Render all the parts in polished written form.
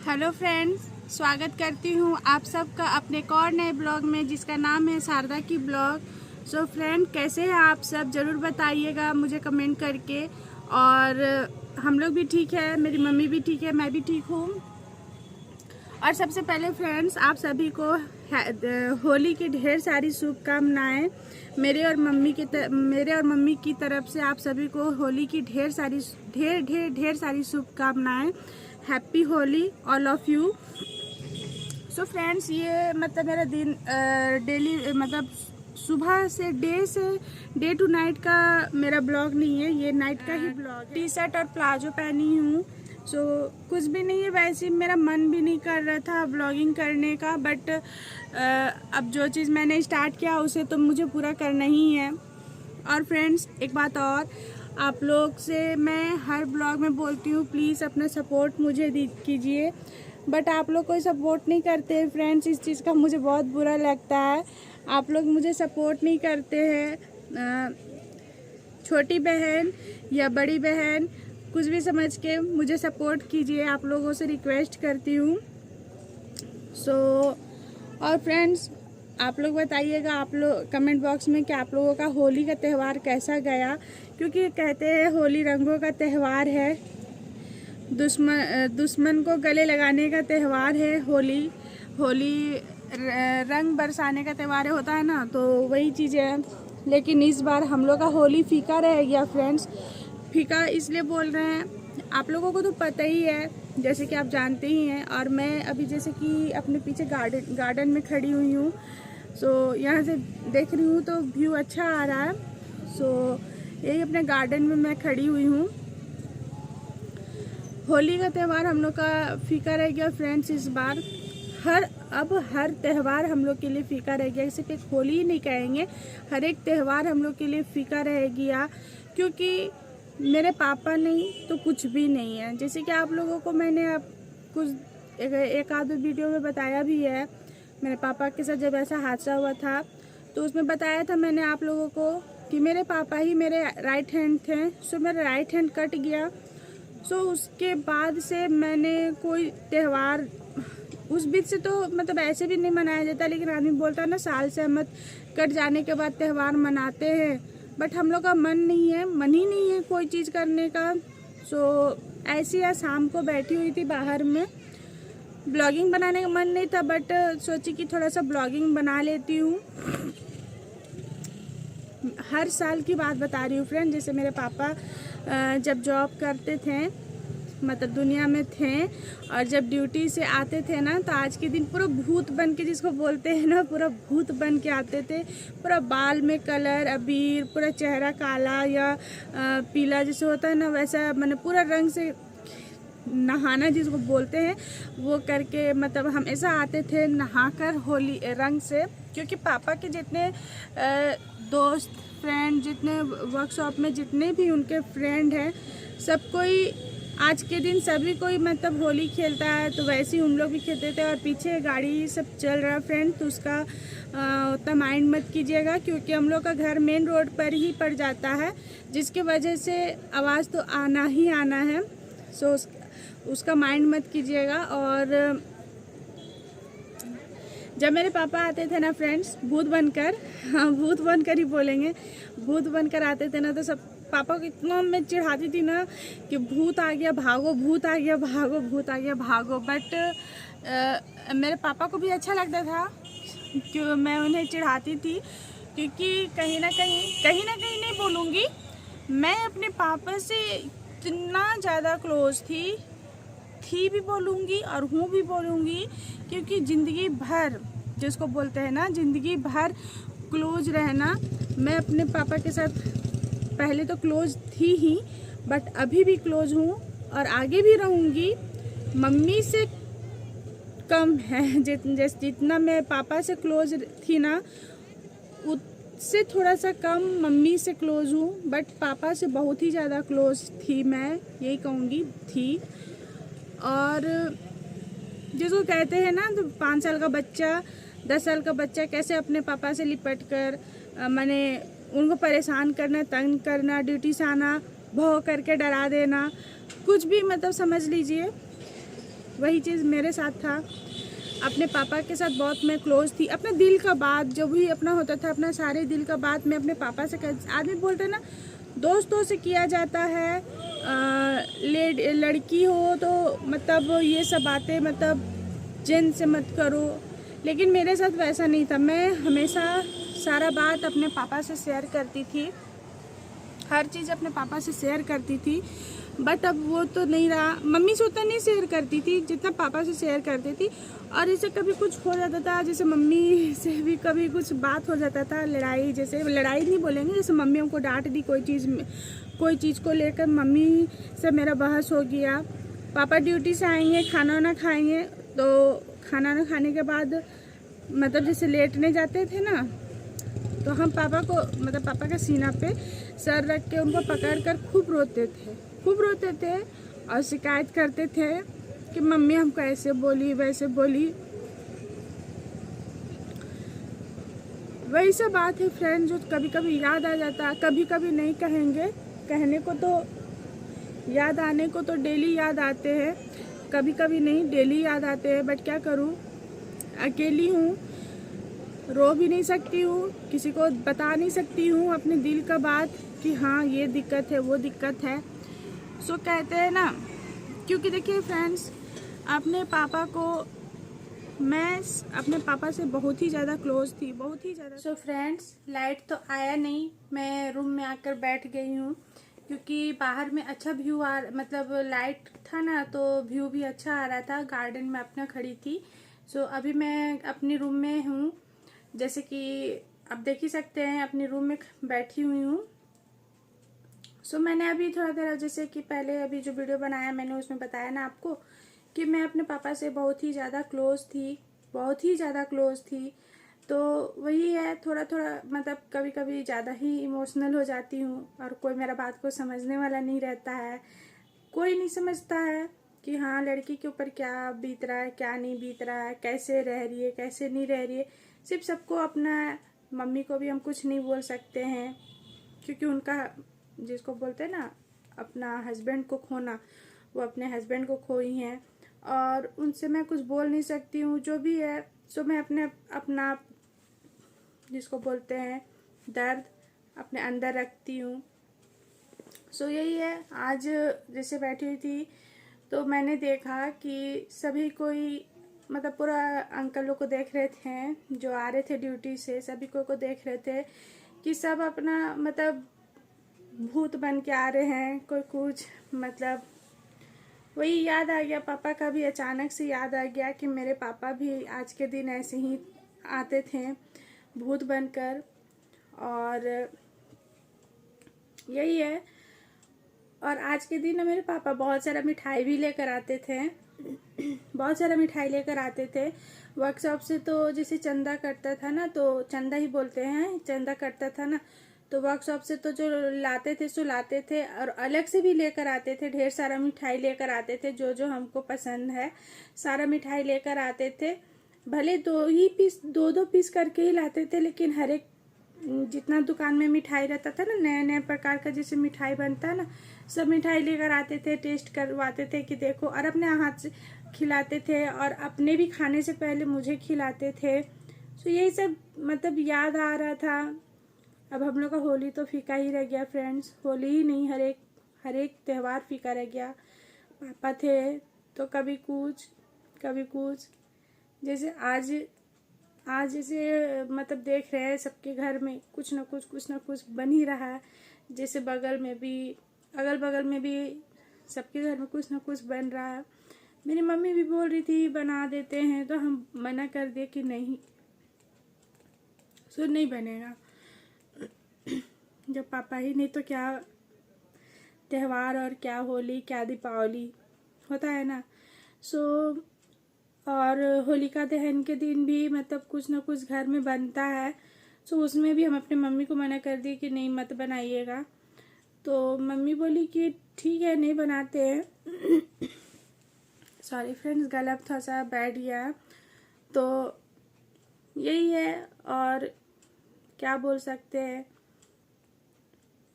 Hello friends, स्वागत करती हूँ आप सबका अपने एक और नए ब्लॉग में जिसका नाम है शारदा की ब्लॉग। सो फ्रेंड, कैसे हैं आप सब? ज़रूर बताइएगा मुझे कमेंट करके। और हम लोग भी ठीक है, मेरी मम्मी भी ठीक है, मैं भी ठीक हूँ। और सबसे पहले फ्रेंड्स, आप सभी को होली की ढेर सारी शुभकामनाएं। मेरे और मम्मी की तरफ से आप सभी को होली की ढेर सारी शुभकामनाएं। Happy Holi all of you. So friends, ये मतलब मेरा दिन डेली मतलब सुबह से डे टू नाइट का मेरा ब्लॉग नहीं है, ये नाइट का ही ब्लॉग है। टी शर्ट और प्लाजो पहनी हूँ। सो कुछ भी नहीं है, वैसे मेरा मन भी नहीं कर रहा था ब्लॉगिंग करने का, बट अब जो चीज़ मैंने स्टार्ट किया उसे तो मुझे पूरा करना ही है। और फ्रेंड्स, एक बात और, आप लोग से मैं हर ब्लॉग में बोलती हूँ, प्लीज़ अपना सपोर्ट मुझे कीजिए, बट आप लोग कोई सपोर्ट नहीं करते फ्रेंड्स। इस चीज़ का मुझे बहुत बुरा लगता है, आप लोग मुझे सपोर्ट नहीं करते हैं। छोटी बहन या बड़ी बहन, कुछ भी समझ के मुझे सपोर्ट कीजिए, आप लोगों से रिक्वेस्ट करती हूँ। और फ्रेंड्स, आप लोग बताइएगा, आप लोग कमेंट बॉक्स में कि आप लोगों का होली का त्यौहार कैसा गया, क्योंकि कहते हैं होली रंगों का त्यौहार है, दुश्मन को गले लगाने का त्यौहार है। होली रंग बरसाने का त्यौहार होता है ना, तो वही चीज़ है। लेकिन इस बार हम लोग का होली फीका रह गया फ्रेंड्स। फीका इसलिए बोल रहे हैं, आप लोगों को तो पता ही है, जैसे कि आप जानते ही हैं। और मैं अभी जैसे कि अपने पीछे गार्डन में खड़ी हुई हूँ। सो यहाँ से देख रही हूँ तो व्यू अच्छा आ रहा है। सो यही अपने गार्डन में मैं खड़ी हुई हूँ। होली का त्यौहार हम लोग का फीका रह गया फ्रेंड्स इस बार। हर त्यौहार हम लोग के लिए फीका रह गया, सिर्फ एक होली ही नहीं कहेंगे, हर एक त्यौहार हम लोग के लिए फीका रह गया, क्योंकि मेरे पापा नहीं तो कुछ भी नहीं है। जैसे कि आप लोगों को मैंने अब कुछ एक आध वीडियो में बताया भी है, मेरे पापा के साथ जब ऐसा हादसा हुआ था तो उसमें बताया था मैंने आप लोगों को कि मेरे पापा ही मेरे राइट हैंड थे। सो मेरा राइट हैंड कट गया। सो उसके बाद से मैंने कोई त्यौहार उस बीच से तो मतलब ऐसे भी नहीं मनाया जाता, लेकिन आदमी बोलता है ना, साल से मत कट जाने के बाद त्यौहार मनाते हैं, बट हम लोग का मन ही नहीं है कोई चीज़ करने का। सो ऐसी आज शाम को बैठी हुई थी बाहर में, ब्लॉगिंग बनाने का मन नहीं था, बट सोची कि थोड़ा सा ब्लॉगिंग बना लेती हूँ। हर साल की बात बता रही हूँ फ्रेंड। जैसे मेरे पापा जब जॉब करते थे, मतलब दुनिया में थे, और जब ड्यूटी से आते थे ना, तो आज के दिन पूरा भूत बन के, जिसको बोलते हैं ना, पूरा भूत बन के आते थे। पूरा बाल में कलर, अबीर, पूरा चेहरा काला या पीला जैसे होता है ना, वैसा मैंने पूरा रंग से नहाना जिसको बोलते हैं वो करके, मतलब हमेशा आते थे नहाकर होली रंग से। क्योंकि पापा के जितने दोस्त फ्रेंड, जितने वर्कशॉप में जितने भी उनके फ्रेंड हैं, सब कोई आज के दिन सभी कोई मतलब होली खेलता है, तो वैसे ही उन लोग भी खेलते थे। और पीछे गाड़ी सब चल रहा फ्रेंड, तो उसका उतना माइंड मत कीजिएगा, क्योंकि हम लोग का घर मेन रोड पर ही पड़ जाता है, जिसकी वजह से आवाज़ तो आना ही आना है। सो उसका माइंड मत कीजिएगा। और जब मेरे पापा आते थे ना फ्रेंड्स, भूत बनकर, हाँ भूत बनकर ही बोलेंगे, भूत बनकर आते थे ना, तो सब पापा को इतना मैं चिढ़ाती थी ना कि भूत आ गया भागो, भूत आ गया भागो, भूत आ गया भागो। बट मेरे पापा को भी अच्छा लगता था कि मैं उन्हें चिढ़ाती थी, क्योंकि कहीं ना कहीं नहीं बोलूँगी, मैं अपने पापा से इतना ज़्यादा क्लोज थी भी बोलूँगी और हूँ भी बोलूँगी, क्योंकि ज़िंदगी भर, जिसको बोलते हैं ना, ज़िंदगी भर क्लोज रहना। मैं अपने पापा के साथ पहले तो क्लोज थी ही, बट अभी भी क्लोज हूँ और आगे भी रहूँगी। मम्मी से कम है, जितना मैं पापा से क्लोज थी ना, उससे थोड़ा सा कम मम्मी से क्लोज हूँ, बट पापा से बहुत ही ज़्यादा क्लोज थी, मैं यही कहूँगी थी। और जिसको कहते हैं ना, तो 5 साल का बच्चा, 10 साल का बच्चा कैसे अपने पापा से लिपट कर मैंने उनको परेशान करना, तंग करना, ड्यूटी से आना, भौ करके डरा देना, कुछ भी मतलब समझ लीजिए। वही चीज़ मेरे साथ था। अपने पापा के साथ बहुत मैं क्लोज थी। अपने दिल का बात जो भी अपना होता था, अपना सारे दिल का बात मैं अपने पापा से आदमी बोलते हैं ना, दोस्तों से किया जाता है। लड़की हो तो मतलब ये सब बातें मतलब जिन से मत करो, लेकिन मेरे साथ वैसा नहीं था। मैं हमेशा सारा बात अपने पापा से शेयर करती थी, हर चीज़ अपने पापा से शेयर करती थी। बट अब वो तो नहीं रहा। मम्मी से उतना नहीं शेयर करती थी जितना पापा से शेयर करती थी। और जैसे कभी कुछ हो जाता था, जैसे मम्मी से भी कभी कुछ बात हो जाता था, लड़ाई, जैसे लड़ाई नहीं बोलेंगे, जैसे मम्मी हमको डांट दी कोई चीज़ को लेकर, मम्मी से मेरा बहस हो गया। पापा ड्यूटी से आएंगे, खाना वाना खाएंगे, तो खाना वाना खाने के बाद मतलब जैसे लेटने जाते थे ना, तो हम पापा को मतलब पापा के सीना पे सर रख के उनको पकड़ कर खूब रोते थे और शिकायत करते थे कि मम्मी हमको ऐसे बोली वैसे बोली। वही सब बात है फ्रेंड, जो कभी कभी याद आ जाता, कभी कभी नहीं कहेंगे, कहने को तो याद आने को तो डेली याद आते हैं, कभी कभी नहीं डेली याद आते हैं। बट क्या करूँ, अकेली हूँ, रो भी नहीं सकती हूँ, किसी को बता नहीं सकती हूँ अपने दिल का बात कि हाँ ये दिक्कत है वो दिक्कत है। सो कहते हैं ना, क्योंकि देखिए फ्रेंड्स, मैं अपने पापा से बहुत ही ज़्यादा क्लोज थी, बहुत ही ज़्यादा। सो फ्रेंड्स, लाइट तो आया नहीं, मैं रूम में आकर बैठ गई हूँ क्योंकि बाहर में अच्छा व्यू मतलब लाइट था ना, तो व्यू भी अच्छा आ रहा था। गार्डन में अपना खड़ी थी। सो अभी मैं अपने रूम में हूँ, जैसे कि आप देख ही सकते हैं, अपने रूम में बैठी हुई हूँ। सो मैंने अभी थोड़ा देर, जैसे कि पहले अभी जो वीडियो बनाया मैंने उसमें बताया ना आपको कि मैं अपने पापा से बहुत ही ज़्यादा क्लोज थी, बहुत ही ज़्यादा क्लोज थी। तो वही है, थोड़ा थोड़ा मतलब कभी कभी ज़्यादा ही इमोशनल हो जाती हूँ और कोई मेरा बात को समझने वाला नहीं रहता है। कोई नहीं समझता है कि हाँ लड़की के ऊपर क्या बीत रहा है, क्या नहीं बीत रहा है, कैसे रह रही है, कैसे नहीं रह रही है। सिर्फ सबको अपना, मम्मी को भी हम कुछ नहीं बोल सकते हैं क्योंकि उनका, जिसको बोलते हैं ना अपना हस्बैंड को खोना, वो अपने हस्बैंड को खोई हैं और उनसे मैं कुछ बोल नहीं सकती हूँ। जो भी है सो मैं अपना जिसको बोलते हैं दर्द अपने अंदर रखती हूँ। सो यही है, आज जैसे बैठी हुई थी तो मैंने देखा कि सभी कोई मतलब पूरा अंकलों को देख रहे थे जो आ रहे थे ड्यूटी से, सभी को देख रहे थे कि सब अपना मतलब भूत बन के आ रहे हैं, कोई कुछ मतलब। वही याद आ गया, पापा का भी अचानक से याद आ गया कि मेरे पापा भी आज के दिन ऐसे ही आते थे भूत बनकर। और यही है, और आज के दिन मेरे पापा बहुत सारा मिठाई भी लेकर आते थे बहुत सारा मिठाई लेकर आते थे वर्कशॉप से। तो जैसे चंदा कटता था ना, तो चंदा ही बोलते हैं, चंदा कटता था ना, तो वर्कशॉप से तो जो लाते थे सो लाते थे, और अलग से भी लेकर आते थे, ढेर सारा मिठाई लेकर आते थे, जो जो हमको पसंद है सारा मिठाई लेकर आते थे। भले दो दो पीस करके ही लाते थे, लेकिन हर एक जितना दुकान में मिठाई रहता था ना, नए नए प्रकार का जैसे मिठाई बनता है ना, सब मिठाई लेकर आते थे, टेस्ट करवाते थे कि देखो, और अपने हाथ से खिलाते थे और अपने भी खाने से पहले मुझे खिलाते थे। तो यही सब मतलब याद आ रहा था। अब हम लोग का होली तो फीका ही रह गया फ्रेंड्स, होली ही नहीं, हर एक त्यौहार फीका रह गया। पापा थे तो कभी कुछ जैसे आज जैसे मतलब देख रहे हैं सबके घर में कुछ ना कुछ बन ही रहा है। जैसे अगल बगल में भी सबके घर में कुछ ना कुछ बन रहा है। मेरी मम्मी भी बोल रही थी बना देते हैं, तो हम मना कर दिए कि नहीं, सो नहीं बनेगा। जब पापा ही नहीं तो क्या त्यौहार, और क्या होली, क्या दीपावली होता है ना। सो और होलिका दहन के दिन भी मतलब कुछ ना कुछ घर में बनता है। सो उसमें भी हम अपने मम्मी को मना कर दिए कि नहीं मत बनाइएगा। तो मम्मी बोली कि ठीक है नहीं बनाते हैं। सॉरी फ्रेंड्स, गला थोड़ा सा बैठ गया। तो यही है, और क्या बोल सकते हैं।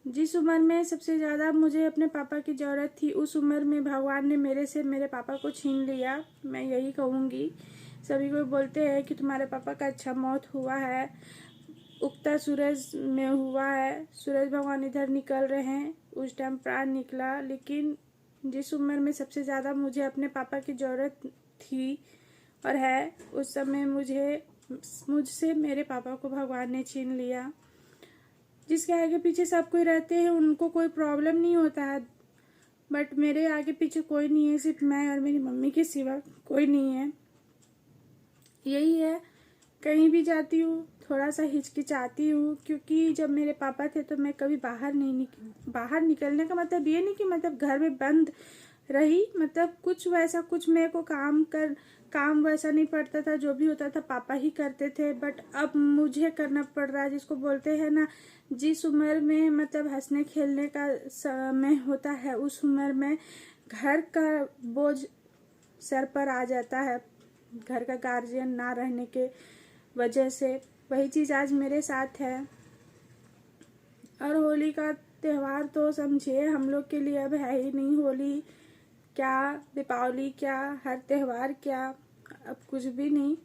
जिस उम्र में सबसे ज़्यादा मुझे अपने पापा की ज़रूरत थी, उस उम्र में भगवान ने मेरे से मेरे पापा को छीन लिया। मैं यही कहूँगी। सभी कोई बोलते हैं कि तुम्हारे पापा का अच्छा मौत हुआ है, उगता सूरज में हुआ है, सूरज भगवान इधर निकल रहे हैं, उस टाइम प्राण निकला। लेकिन जिस उम्र में सबसे ज़्यादा मुझे अपने पापा की ज़रूरत थी और है, उस समय मुझसे मेरे पापा को भगवान ने छीन लिया। जिसके आगे पीछे सब कोई रहते हैं उनको कोई प्रॉब्लम नहीं होता है, बट मेरे आगे पीछे कोई नहीं है, सिर्फ मैं और मेरी मम्मी के सिवा कोई नहीं है। यही है, कहीं भी जाती हूँ थोड़ा सा हिचकिचाती हूँ, क्योंकि जब मेरे पापा थे तो मैं कभी बाहर निकलने का मतलब ये नहीं कि मतलब घर में बंद रही, मतलब कुछ मेरे को काम वैसा नहीं पड़ता था। जो भी होता था पापा ही करते थे, बट अब मुझे करना पड़ रहा है। जिसको बोलते हैं ना, जिस उम्र में मतलब हंसने खेलने का समय होता है, उस उम्र में घर का बोझ सर पर आ जाता है, घर का गार्जियन ना रहने के वजह से। वही चीज़ आज मेरे साथ है। और होली का त्यौहार तो समझिए हम लोग के लिए अब है ही नहीं। होली क्या, दीपावली क्या, हर त्यौहार क्या, अब कुछ भी नहीं।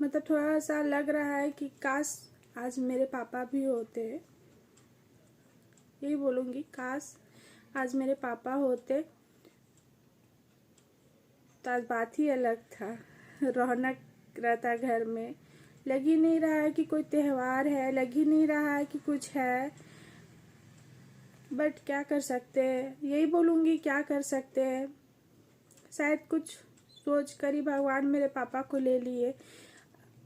मतलब थोड़ा सा लग रहा है कि काश आज मेरे पापा भी होते। यही बोलूँगी, काश आज मेरे पापा होते तो आज बात ही अलग था, रौनक रहता घर में। लग ही नहीं रहा है कि कोई त्यौहार है, लग ही नहीं रहा है कि कुछ है, बट क्या कर सकते हैं। यही बोलूँगी, क्या कर सकते हैं। शायद कुछ सोच कर ही भगवान मेरे पापा को ले लिए।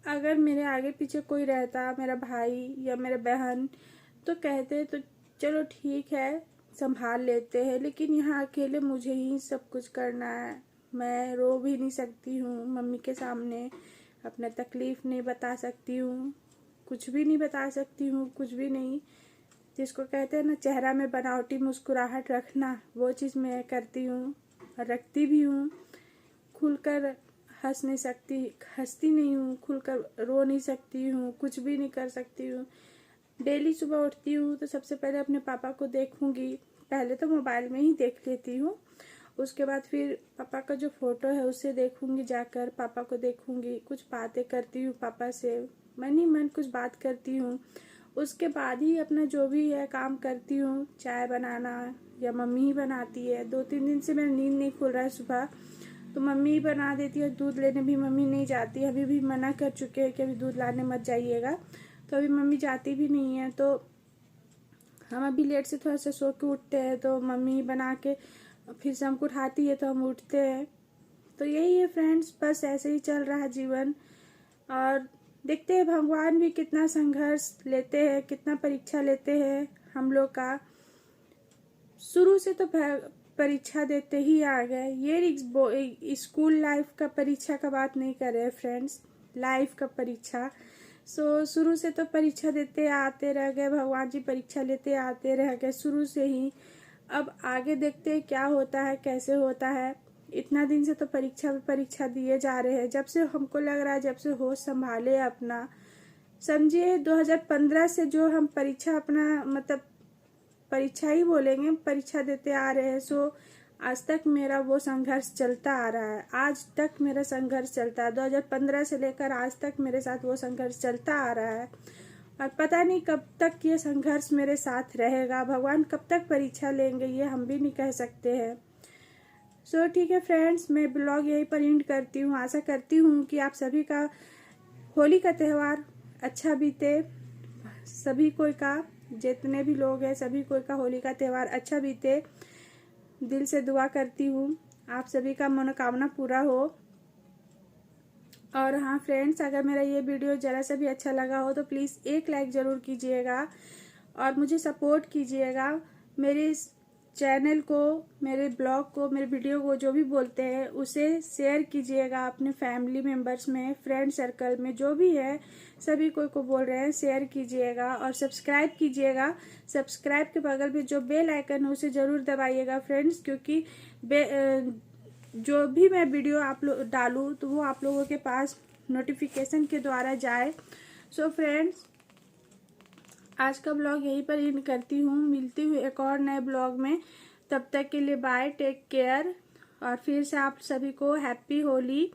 अगर मेरे आगे पीछे कोई रहता, मेरा भाई या मेरा बहन, तो कहते तो चलो ठीक है संभाल लेते हैं, लेकिन यहाँ अकेले मुझे ही सब कुछ करना है। मैं रो भी नहीं सकती हूँ मम्मी के सामने, अपना तकलीफ नहीं बता सकती हूँ, कुछ भी नहीं बता सकती हूँ, कुछ भी नहीं। जिसको कहते हैं ना चेहरा में बनावटी मुस्कुराहट रखना, वो चीज़ मैं करती हूँ और रखती भी हूँ। खुलकर हंस नहीं सकती, हंसती नहीं हूँ, खुलकर रो नहीं सकती हूँ, कुछ भी नहीं कर सकती हूँ। डेली सुबह उठती हूँ तो सबसे पहले अपने पापा को देखूंगी। पहले तो मोबाइल में ही देख लेती हूँ, उसके बाद फिर पापा का जो फोटो है उसे देखूंगी, जाकर पापा को देखूंगी, कुछ बातें करती हूँ पापा से, मन ही मन कुछ बात करती हूँ। उसके बाद ही अपना जो भी है काम करती हूँ। चाय बनाना या मम्मी ही बनाती है। 2-3 दिन से मेरा नींद नहीं खुल रहा है सुबह, तो मम्मी ही बना देती है। दूध लेने भी मम्मी नहीं जाती, अभी भी मना कर चुके हैं कि अभी दूध लाने मत जाइएगा, तो अभी मम्मी जाती भी नहीं है। तो हम अभी लेट से थोड़ा सा सो के उठते हैं, तो मम्मी बना के फिर से हमको उठाती है तो हम उठते हैं। तो यही है फ्रेंड्स, बस ऐसे ही चल रहा है जीवन। और देखते हैं भगवान भी कितना संघर्ष लेते हैं, कितना परीक्षा लेते हैं हम लोग का। शुरू से तो परीक्षा देते ही आ गए। ये स्कूल लाइफ का परीक्षा का बात नहीं कर रहे फ्रेंड्स, लाइफ का परीक्षा। शुरू से तो परीक्षा देते आते रह गए, भगवान जी परीक्षा लेते आते रह गए शुरू से ही। अब आगे देखते हैं क्या होता है, कैसे होता है। इतना दिन से तो परीक्षा पे परीक्षा दिए जा रहे हैं, जब से हमको लग रहा है, जब से होश संभाले अपना। समझिए 2015 से जो हम परीक्षा अपना मतलब परीक्षा ही बोलेंगे, परीक्षा देते आ रहे हैं। आज तक मेरा वो संघर्ष चलता आ रहा है, आज तक मेरा संघर्ष चलता है। 2015 से लेकर आज तक मेरे साथ वो संघर्ष चलता आ रहा है, और पता नहीं कब तक ये संघर्ष मेरे साथ रहेगा। भगवान कब तक परीक्षा लेंगे ये हम भी नहीं कह सकते हैं। ठीक है फ्रेंड्स, मैं ब्लॉग यहीं पर एंड करती हूँ। आशा करती हूँ कि आप सभी का होली का त्यौहार अच्छा बीते, सभी कोई का, जितने भी लोग हैं सभी कोई का होली का त्यौहार अच्छा बीते। दिल से दुआ करती हूँ आप सभी का मनोकामना पूरा हो। और हाँ फ्रेंड्स, अगर मेरा ये वीडियो ज़रा सा भी अच्छा लगा हो तो प्लीज़ एक लाइक ज़रूर कीजिएगा और मुझे सपोर्ट कीजिएगा। मेरे इस चैनल को, मेरे ब्लॉग को, मेरे वीडियो को जो भी बोलते हैं उसे शेयर कीजिएगा अपने फैमिली मेम्बर्स में, फ्रेंड सर्कल में, जो भी है सभी कोई को बोल रहे हैं शेयर कीजिएगा और सब्सक्राइब कीजिएगा। सब्सक्राइब के बगल में जो बेल आइकन है उसे ज़रूर दबाइएगा फ्रेंड्स, क्योंकि जो भी मैं वीडियो आप लोग डालूँ तो वो आप लोगों के पास नोटिफिकेशन के द्वारा जाए। फ्रेंड्स, आज का ब्लॉग यहीं पर एंड करती हूँ। मिलती हूँ एक और नए ब्लॉग में। तब तक के लिए बाय, टेक केयर। और फिर से आप सभी को हैप्पी होली।